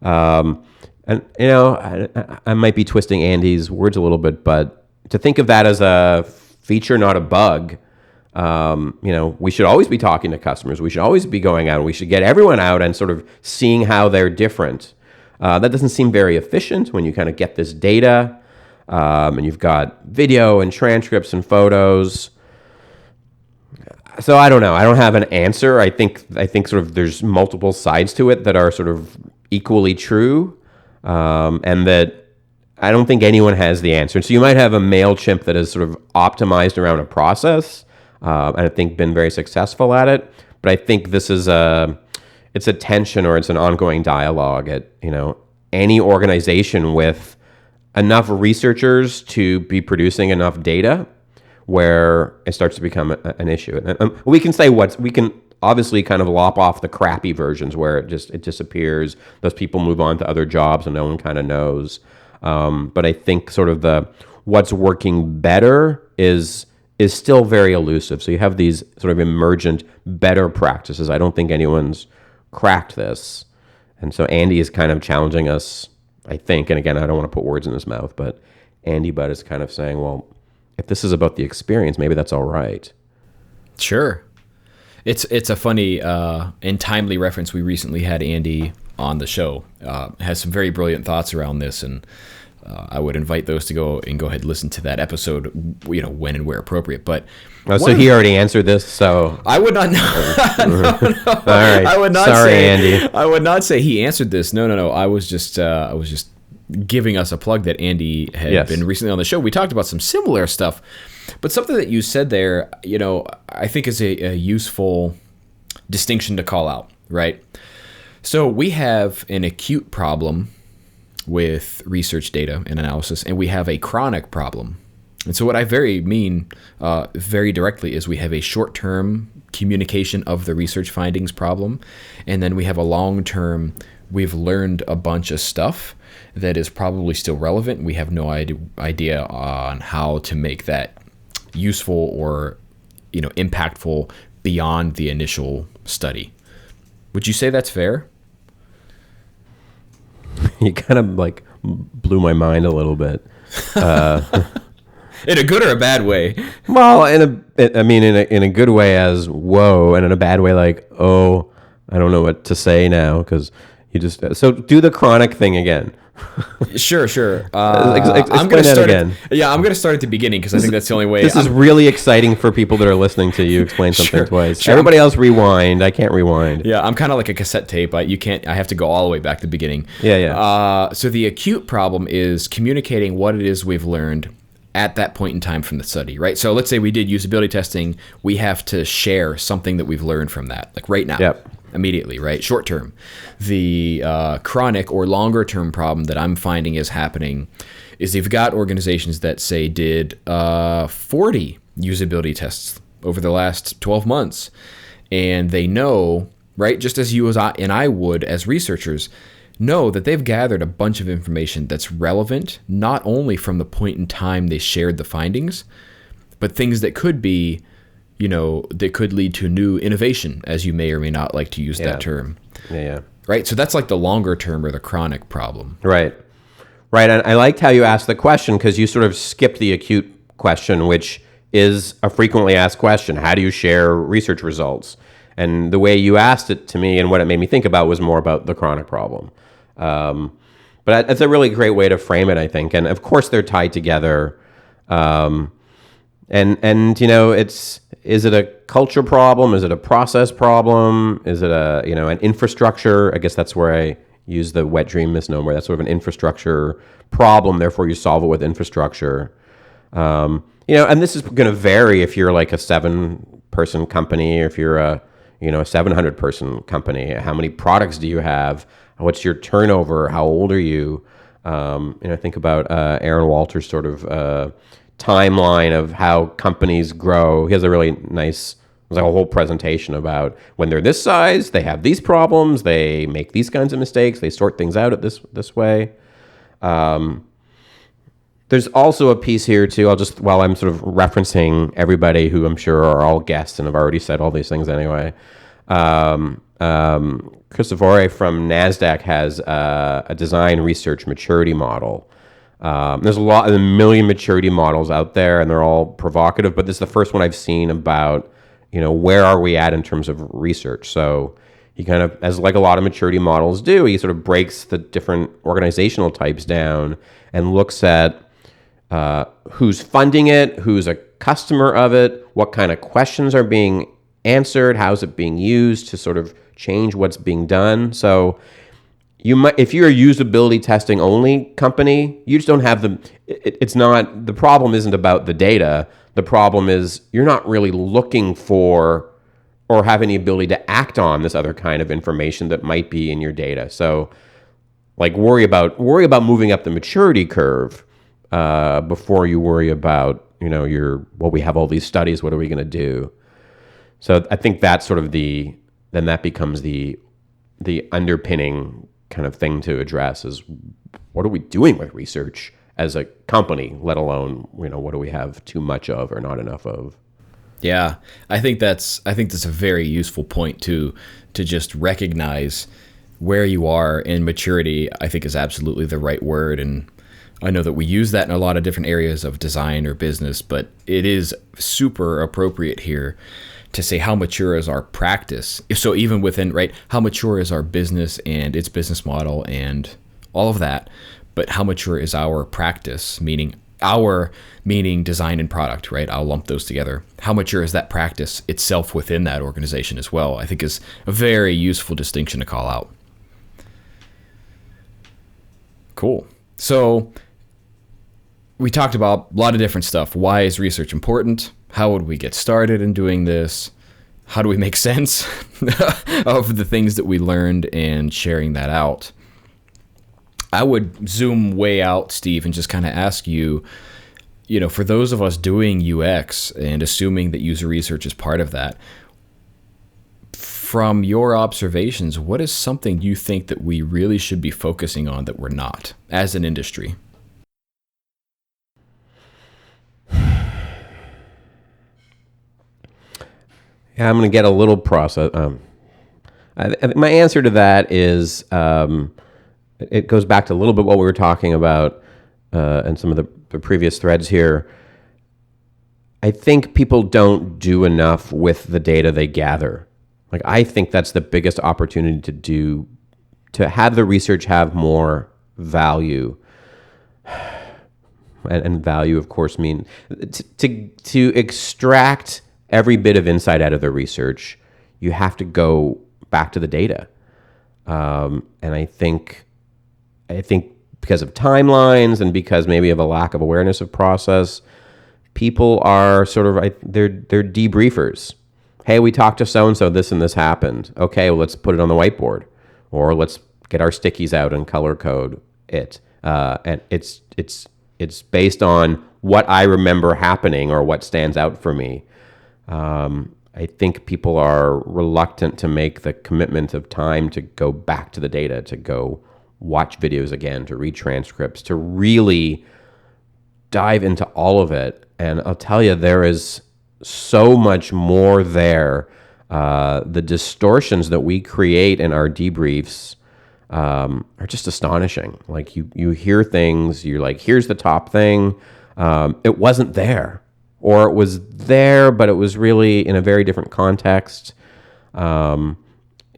Speaker 2: And, I might be twisting Andy's words a little bit, but to think of that as a feature, not a bug, we should always be talking to customers. We should always be going out. We should get everyone out and sort of seeing how they're different. That doesn't seem very efficient when you kind of get this data, and you've got video and transcripts and photos. So I don't know. I don't have an answer. I think sort of there's multiple sides to it that are sort of equally true, and that I don't think anyone has the answer. And so you might have a MailChimp that is sort of optimized around a process, and I think been very successful at it. But I think this is it's a tension or it's an ongoing dialogue at, any organization with enough researchers to be producing enough data where it starts to become an issue. And we can obviously kind of lop off the crappy versions where it disappears. Those people move on to other jobs and no one kind of knows. But I think sort of what's working better is still very elusive. So you have these sort of emergent better practices. I don't think anyone's cracked this. And so Andy is kind of challenging us, I think, and again, I don't want to put words in his mouth, but Andy Budd is kind of saying, well, if this is about the experience, maybe that's all right.
Speaker 1: Sure. It's a funny and timely reference. We recently had Andy on the show. Has some very brilliant thoughts around this, and I would invite those to go ahead and listen to that episode, when and where appropriate. But
Speaker 2: so he already answered this, so
Speaker 1: I would not. No.
Speaker 2: All right.
Speaker 1: I would not
Speaker 2: Sorry,
Speaker 1: say,
Speaker 2: Andy.
Speaker 1: I would not say he answered this. No. I was just giving us a plug that Andy had been recently on the show. We talked about some similar stuff, but something that you said there, I think is a useful distinction to call out, right? So we have an acute problem with research data and analysis, and we have a chronic problem. And so what I mean very directly is we have a short-term communication of the research findings problem, and then we have a long-term, we've learned a bunch of stuff that is probably still relevant. We have no idea on how to make that useful or impactful beyond the initial study. Would you say that's fair?
Speaker 2: You kind of like blew my mind a little bit.
Speaker 1: In a good or a bad way?
Speaker 2: Well, in a good way as whoa, and in a bad way like, oh, I don't know what to say now because you just so do the chronic thing again.
Speaker 1: Sure.
Speaker 2: I'm going to start again.
Speaker 1: I'm going to start at the beginning because I think that's the only way.
Speaker 2: This is really exciting for people that are listening to you explain something twice.
Speaker 1: Sure.
Speaker 2: Everybody else rewind. I can't rewind.
Speaker 1: Yeah, I'm kind of like a cassette tape. I have to go all the way back to the beginning.
Speaker 2: Yeah.
Speaker 1: So the acute problem is communicating what it is we've learned at that point in time from the study, right? So let's say we did usability testing. We have to share something that we've learned from that, like right now.
Speaker 2: Yep.
Speaker 1: Immediately, right? Short term. The chronic or longer term problem that I'm finding is happening is you've got organizations that say did 40 usability tests over the last 12 months. And they know, right, just as you and I would as researchers, know that they've gathered a bunch of information that's relevant, not only from the point in time they shared the findings, but things that could be that could lead to new innovation, as you may or may not like to use that term.
Speaker 2: Yeah.
Speaker 1: Right? So that's like the longer term or the chronic problem.
Speaker 2: Right. And I liked how you asked the question because you sort of skipped the acute question, which is a frequently asked question. How do you share research results? And the way you asked it to me and what it made me think about was more about the chronic problem. But it's a really great way to frame it, I think. And of course, they're tied together. Is it a culture problem? Is it a process problem? Is it an infrastructure? I guess that's where I use the wet dream misnomer. That's sort of an infrastructure problem. Therefore, you solve it with infrastructure. And this is going to vary if you're like a 7-person company or if you're a 700-person company. How many products do you have? What's your turnover? How old are you? Think about Aaron Walter's sort of timeline of how companies grow. He has a really nice, there's like a whole presentation about when they're this size, they have these problems, they make these kinds of mistakes, they sort things out at this way. There's also a piece here too, while I'm sort of referencing everybody who I'm sure are all guests and have already said all these things anyway. Christopher from NASDAQ has a design research maturity model. There's a million maturity models out there, and they're all provocative, but this is the first one I've seen about, where are we at in terms of research. So he kind of, as like a lot of maturity models do, he sort of breaks the different organizational types down and looks at who's funding it, who's a customer of it, what kind of questions are being answered, how's it being used to sort of change what's being done. So if you're a usability testing only company, you just don't have the problem isn't about the data. The problem is you're not really looking for or have any ability to act on this other kind of information that might be in your data. So like worry about moving up the maturity curve before you worry about, we have all these studies, what are we going to do? So I think that's sort of then that becomes the underpinning kind of thing to address is what are we doing with research as a company, let alone, what do we have too much of or not enough of?
Speaker 1: Yeah, I think that's a very useful point to just recognize where you are in maturity. I think is absolutely the right word. And I know that we use that in a lot of different areas of design or business, but it is super appropriate here to say how mature is our practice. So even within, right, how mature is our business and its business model and all of that, but how mature is our practice, meaning design and product, right? I'll lump those together. How mature is that practice itself within that organization as well, I think is a very useful distinction to call out. Cool. So we talked about a lot of different stuff. Why is research important? How would we get started in doing this? How do we make sense of the things that we learned and sharing that out? I would zoom way out, Steve, and just kind of ask you, for those of us doing UX and assuming that user research is part of that, from your observations, what is something you think that we really should be focusing on that we're not as an industry?
Speaker 2: Yeah, I'm going to get a little process. My answer to that is it goes back to a little bit what we were talking about in some of the previous threads here. I think people don't do enough with the data they gather. Like, I think that's the biggest opportunity to have the research have more value. And value, of course, mean to extract every bit of insight out of the research, you have to go back to the data. And I think because of timelines and because maybe of a lack of awareness of process, people are sort of, they're debriefers. Hey, we talked to so-and-so, this and this happened. Okay, well, let's put it on the whiteboard, or let's get our stickies out and color code it. And it's based on what I remember happening or what stands out for me. I think people are reluctant to make the commitment of time to go back to the data, to go watch videos again, to read transcripts, to really dive into all of it. And I'll tell you, there is so much more there. The distortions that we create in our debriefs are just astonishing. Like you hear things, you're like, here's the top thing. It wasn't there. Or it was there, but it was really in a very different context. Even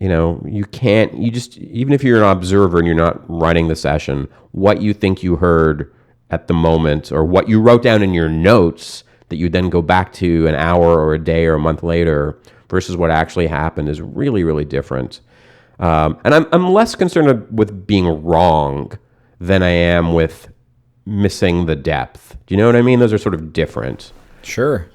Speaker 2: if you're an observer and you're not running the session, what you think you heard at the moment or what you wrote down in your notes that you then go back to an hour or a day or a month later versus what actually happened is really, really different. And I'm less concerned with being wrong than I am with missing the depth. Do you know what I mean? Those are sort of different.
Speaker 1: Sure.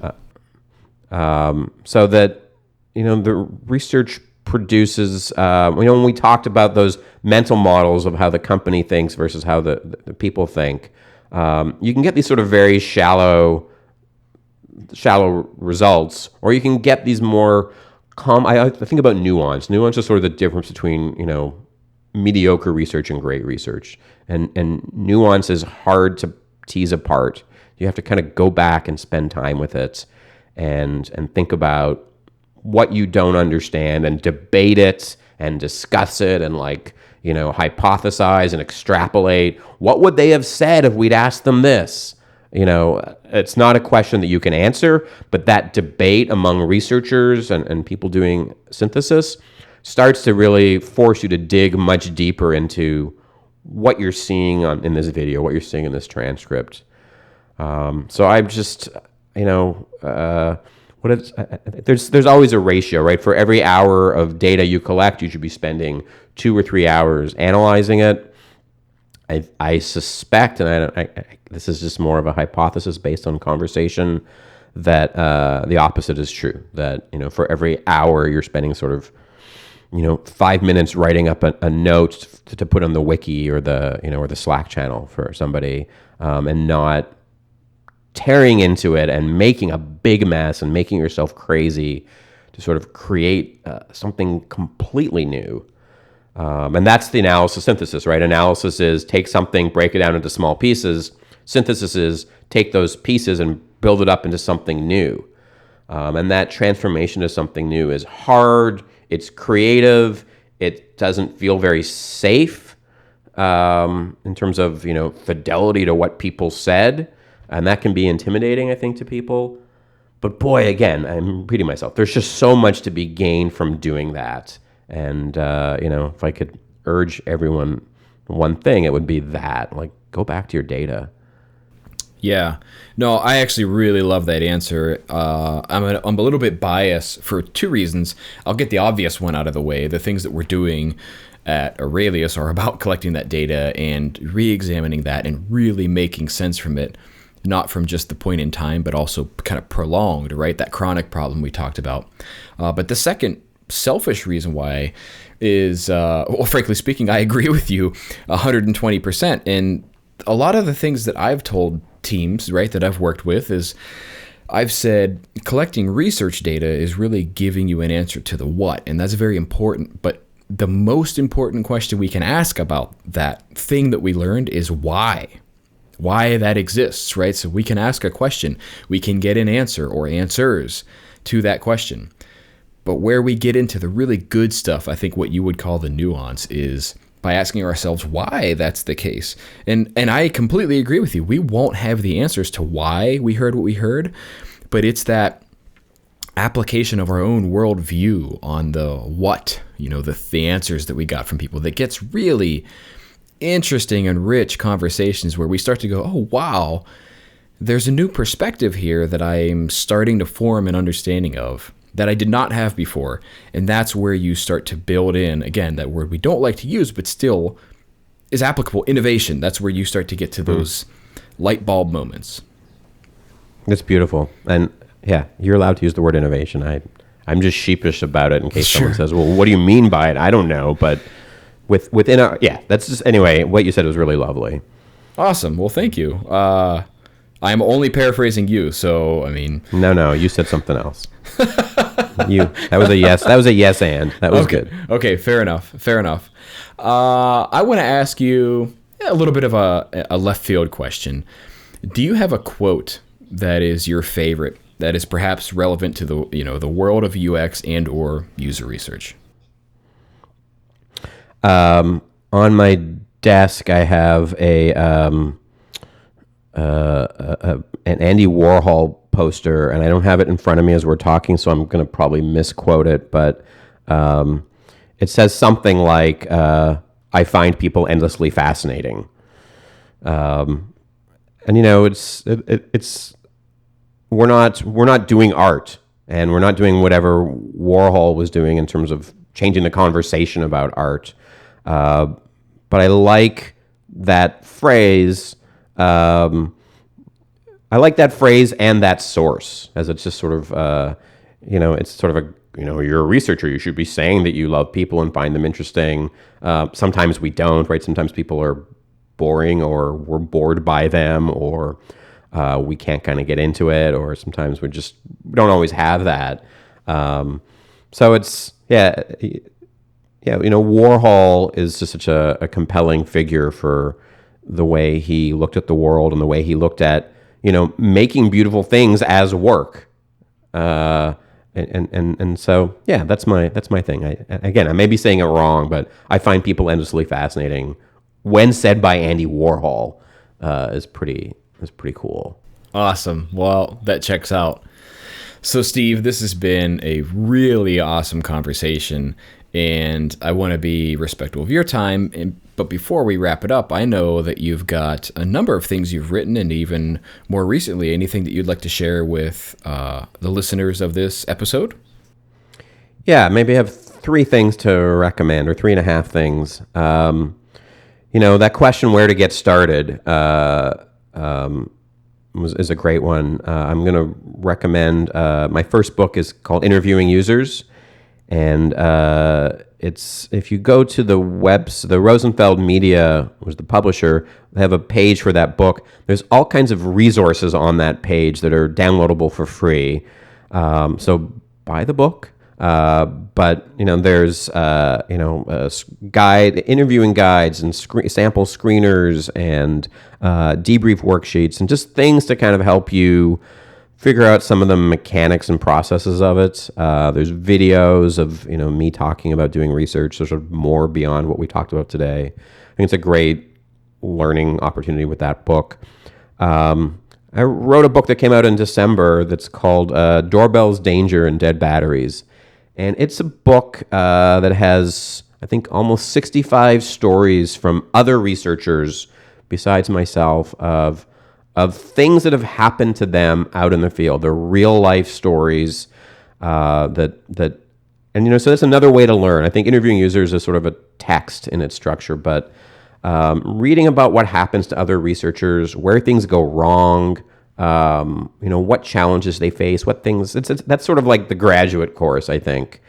Speaker 2: So that, the research produces, when we talked about those mental models of how the company thinks versus how the people think, you can get these sort of very shallow results, or you can get these more I think about nuance. Nuance is sort of the difference between, mediocre research and great research. And nuance is hard to tease apart. You have to kind of go back and spend time with it and think about what you don't understand and debate it and discuss it and hypothesize and extrapolate. What would they have said if we'd asked them this? It's not a question that you can answer, but that debate among researchers and people doing synthesis starts to really force you to dig much deeper into what you're seeing in this video, what you're seeing in this transcript. So I'm just, there's always a ratio, right? For every hour of data you collect, you should be spending 2 or 3 hours analyzing it. I suspect, and this is just more of a hypothesis based on conversation, that the opposite is true. That for every hour you're spending sort of 5 minutes writing up a note to put on the wiki or the Slack channel for somebody, and not tearing into it and making a big mess and making yourself crazy to sort of create something completely new. And that's the analysis synthesis, right? Analysis is take something, break it down into small pieces. Synthesis is take those pieces and build it up into something new. And that transformation to something new is hard. It's creative. It doesn't feel very safe in terms of, fidelity to what people said. And that can be intimidating, I think, to people. But boy, again, I'm repeating myself. There's just so much to be gained from doing that. And, if I could urge everyone one thing, it would be that. Like, go back to your data.
Speaker 1: Yeah. No, I actually really love that answer. I'm a little bit biased for two reasons. I'll get the obvious one out of the way. The things that we're doing at Aurelius are about collecting that data and re-examining that and really making sense from it, not from just the point in time, but also kind of prolonged, right? That chronic problem we talked about. But the second selfish reason why is, well, frankly speaking, I agree with you 120%. And a lot of the things that I've told teams, right, that I've worked with is I've said collecting research data is really giving you an answer to the what, and that's very important. But the most important question we can ask about that thing that we learned is why that exists, right? So we can ask a question, we can get an answer or answers to that question. But where we get into the really good stuff, I think what you would call the nuance, is by asking ourselves why that's the case. And I completely agree with you. We won't have the answers to why we heard what we heard, but it's that application of our own worldview on the what, the answers that we got from people that gets really interesting and rich conversations where we start to go, oh, wow, there's a new perspective here that I'm starting to form an understanding of that I did not have before. And that's where you start to build in, again, that word we don't like to use, but still is applicable, innovation. That's where you start to get to those light bulb moments.
Speaker 2: It's beautiful. And yeah, you're allowed to use the word innovation. I'm just sheepish about it in case someone says, well, what do you mean by it? I don't know. But within our, that's just, anyway, what you said was really lovely.
Speaker 1: Awesome. Well, thank you. I'm only paraphrasing you. So, I mean.
Speaker 2: No, you said something else. That was a yes. That was a yes, and that was good.
Speaker 1: Okay, fair enough. I want to ask you a little bit of a left field question. Do you have a quote that is your favorite that is perhaps relevant to the world of UX and or user research?
Speaker 2: On my desk, I have an Andy Warhol poster, and I don't have it in front of me as we're talking, so I'm going to probably misquote it, but it says something like, I find people endlessly fascinating. And it's we're not doing art, and we're not doing whatever Warhol was doing in terms of changing the conversation about art. But I like that phrase. I like that phrase and that source, as it's just sort of, it's sort of you're a researcher. You should be saying that you love people and find them interesting. Sometimes we don't, right? Sometimes people are boring, or we're bored by them, or we can't kind of get into it, or sometimes we don't always have that. So it's, Warhol is just such a compelling figure for the way he looked at the world and the way he looked at, making beautiful things as work. And so, that's my thing. I may be saying it wrong, but I find people endlessly fascinating when said by Andy Warhol, is pretty cool.
Speaker 1: Awesome. Well, that checks out. So, Steve, this has been a really awesome conversation, and I want to be respectful of your time. But before we wrap it up, I know that you've got a number of things you've written, and even more recently, anything that you'd like to share with the listeners of this episode?
Speaker 2: Yeah, maybe I have 3 things to recommend, or 3.5 things. That question, where to get started, is a great one. I'm going to recommend, my first book is called Interviewing Users. And it's, if you go to the Rosenfeld Media was the publisher, they have a page for that book. There's all kinds of resources on that page that are downloadable for free. So buy the book. But there's interviewing guides and sample screeners and debrief worksheets and just things to kind of help you figure out some of the mechanics and processes of it. There's videos of me talking about doing research. There's more beyond what we talked about today. I think it's a great learning opportunity with that book. I wrote a book that came out in December that's called Doorbells, Danger, and Dead Batteries. And it's a book that has I think almost 65 stories from other researchers besides myself of things that have happened to them out in the field. They're real life stories and so that's another way to learn. I think interviewing users is sort of a text in its structure, but reading about what happens to other researchers, where things go wrong, what challenges they face, what things. That's sort of like the graduate course, I think.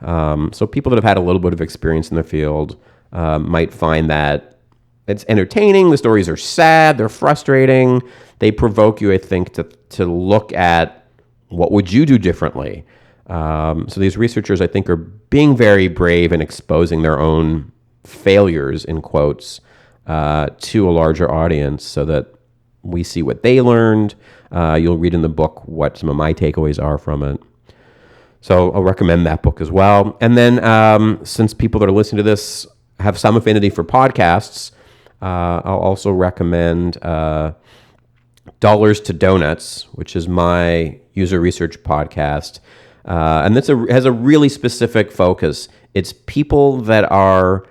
Speaker 2: So people that have had a little bit of experience in the field might find that it's entertaining. The stories are sad. They're frustrating. They provoke you, I think, to look at what would you do differently. So these researchers, I think, are being very brave and exposing their own failures, in quotes, to a larger audience so that we see what they learned. You'll read in the book what some of my takeaways are from it. So I'll recommend that book as well. And then since people that are listening to this have some affinity for podcasts, I'll also recommend Dollars to Donuts, which is my user research podcast. And this has a really specific focus. It's people that are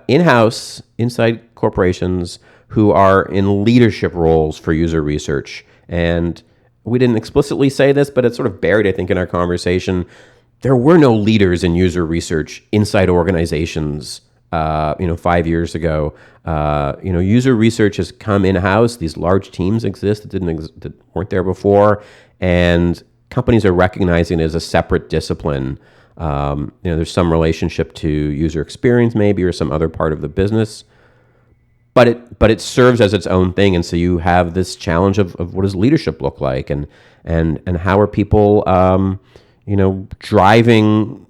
Speaker 2: in-house, inside corporations, who are in leadership roles for user research. And we didn't explicitly say this, but it's sort of buried, I think, in our conversation. There were no leaders in user research inside organizations 5 years ago. User research has come in-house. These large teams exist that weren't there before. And companies are recognizing it as a separate discipline. There's some relationship to user experience maybe or some other part of the business, but it serves as its own thing. And so you have this challenge of what does leadership look like, and how are people driving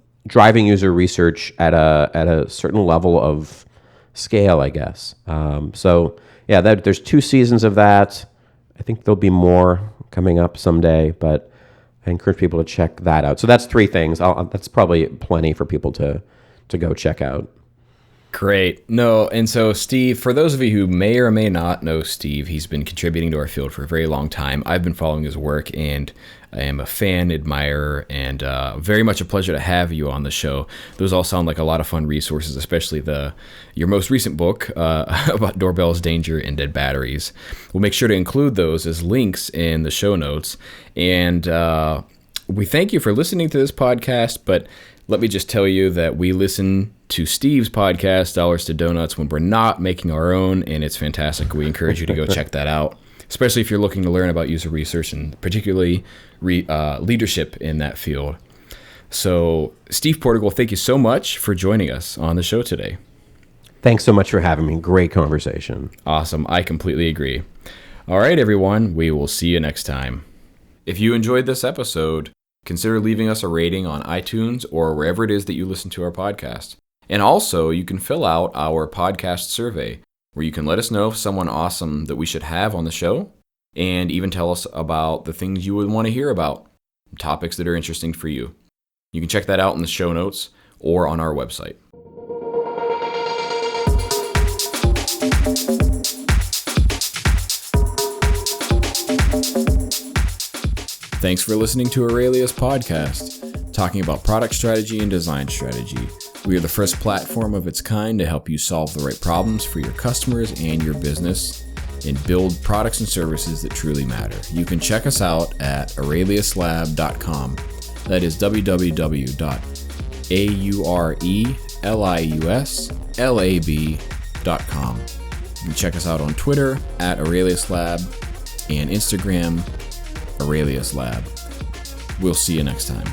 Speaker 2: user research at a certain level of scale, I guess. There's 2 seasons of that. I think there'll be more coming up someday, but I encourage people to check that out. So that's 3 things. That's probably plenty for people to go check out.
Speaker 1: Great. No, and so Steve, for those of you who may or may not know Steve, he's been contributing to our field for a very long time. I've been following his work, and I am a fan, admirer, and very much a pleasure to have you on the show. Those all sound like a lot of fun resources, especially your most recent book about doorbells, danger, and dead batteries. We'll make sure to include those as links in the show notes. And we thank you for listening to this podcast, but let me just tell you that we listen to Steve's podcast, Dollars to Donuts, when we're not making our own, and it's fantastic. We encourage you to go check that out, especially if you're looking to learn about user research and particularly leadership in that field. So, Steve Portigal, thank you so much for joining us on the show today.
Speaker 2: Thanks so much for having me. Great conversation.
Speaker 1: Awesome. I completely agree. All right, everyone. We will see you next time. If you enjoyed this episode, consider leaving us a rating on iTunes or wherever it is that you listen to our podcast. And also, you can fill out our podcast survey, where you can let us know if someone awesome that we should have on the show, and even tell us about the things you would want to hear about, topics that are interesting for you. You can check that out in the show notes or on our website. Thanks for listening to Aurelius Podcast, talking about product strategy and design strategy. We are the first platform of its kind to help you solve the right problems for your customers and your business and build products and services that truly matter. You can check us out at aureliuslab.com. That is www.aureliuslab.com. You can check us out on Twitter at aureliuslab and Instagram Aurelius Lab. We'll see you next time.